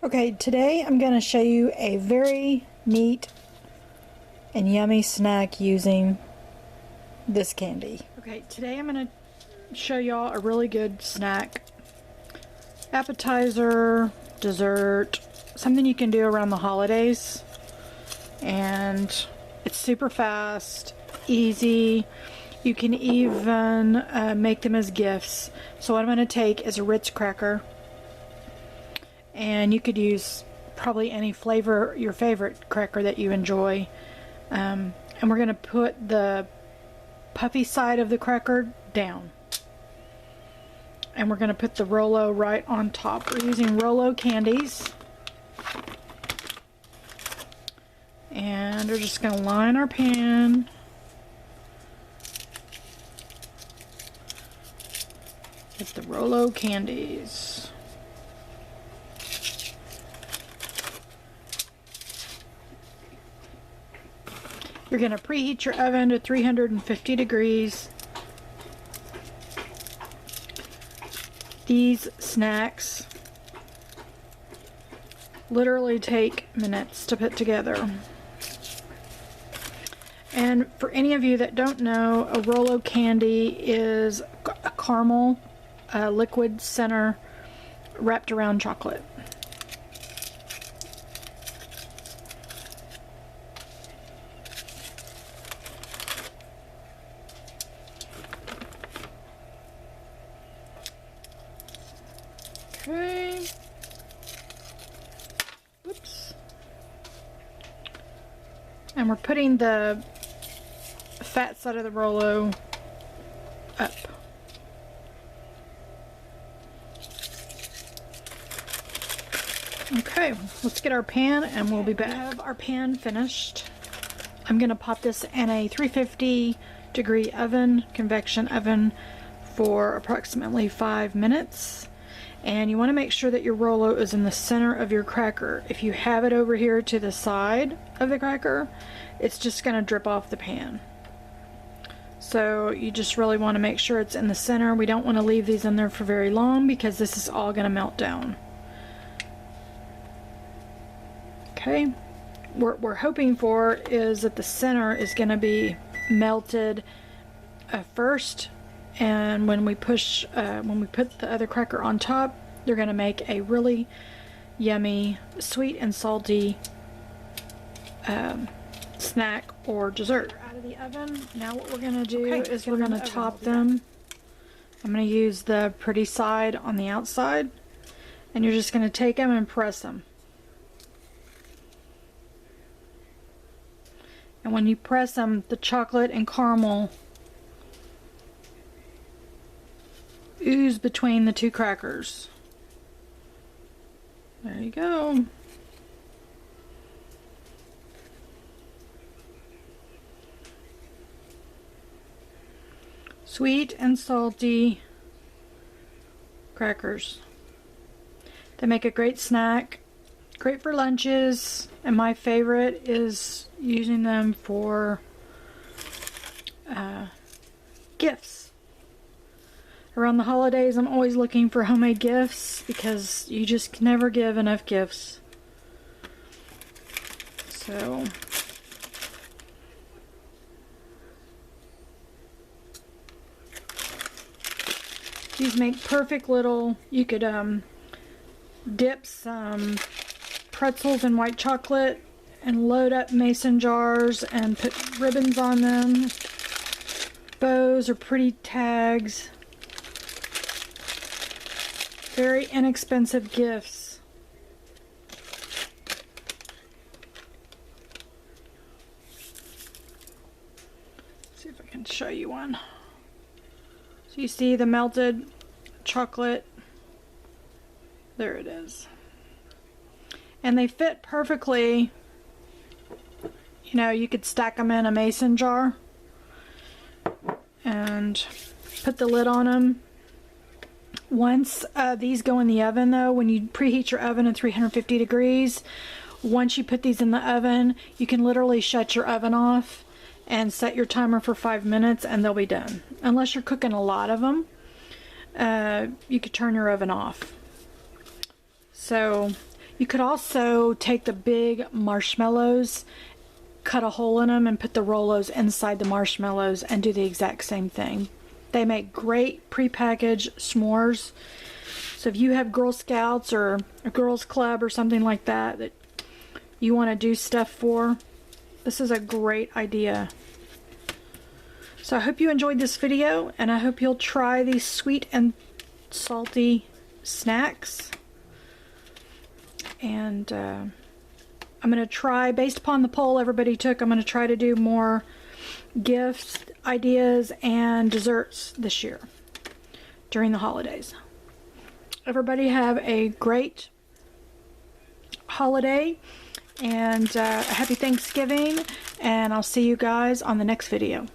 Okay, today I'm going to show you a very neat and yummy snack using this candy. Okay, today I'm going to show y'all a really good snack, appetizer, dessert, something you can do around the holidays, and it's super fast, easy. You can even make them as gifts. So what I'm going to take is a Ritz cracker, and you could use probably any flavor, your favorite cracker that you enjoy. And we're going to put the puffy side of the cracker down. And we're going to put the Rolo right on top. We're using Rolo candies. And we're just going to line our pan. With the Rolo candies. You're going to preheat your oven to 350 degrees. These snacks literally take minutes to put together. And for any of you that don't know, a Rolo candy is a caramel liquid center wrapped around chocolate. Okay. Whoops. And we're putting the fat side of the Rolo up. Okay, let's get our pan and we'll be back. We have our pan finished. I'm going to pop this in a 350 degree oven, convection oven, for approximately 5 minutes. And you want to make sure that your Rolo is in the center of your cracker. If you have it over here to the side of the cracker, it's just going to drip off the pan. So you just really want to make sure it's in the center. We don't want to leave these in there for very long because this is all going to melt down. Okay, what we're hoping for is that the center is going to be melted first, and when we put the other cracker on top, they're going to make a really yummy, sweet and salty snack or dessert. Out of the oven. Now what we're going to do is we're going to top them. I'm going to use the pretty side on the outside, and you're just going to take them and press them. And when you press them, the chocolate and caramel ooze between the two crackers. There you go. Sweet and salty crackers. They make a great snack. Great for lunches, and my favorite is using them for gifts. Around the holidays, I'm always looking for homemade gifts because you just can never give enough gifts. So these make perfect little, you could dip some pretzels in white chocolate and load up mason jars and put ribbons on them, bows or pretty tags. Very inexpensive gifts. Let's see if I can show you one. So you see the melted chocolate. There it is. And they fit perfectly. You know, you could stack them in a mason jar and put the lid on them. Once these go in the oven, though, when you preheat your oven at 350 degrees, once you put these in the oven, you can literally shut your oven off and set your timer for 5 minutes and they'll be done. Unless you're cooking a lot of them, you could turn your oven off. So You could also take the big marshmallows, cut a hole in them, and put the Rolos inside the marshmallows and do the exact same thing. They make great prepackaged s'mores. So if you have Girl Scouts or a girls club or something like that that you want to do stuff for, this is a great idea. So I hope you enjoyed this video, and I hope you'll try these sweet and salty snacks. And I'm going to try, based upon the poll everybody took, I'm going to try to do more gifts, ideas, and desserts this year during the holidays. Everybody have a great holiday and a happy Thanksgiving, and I'll see you guys on the next video.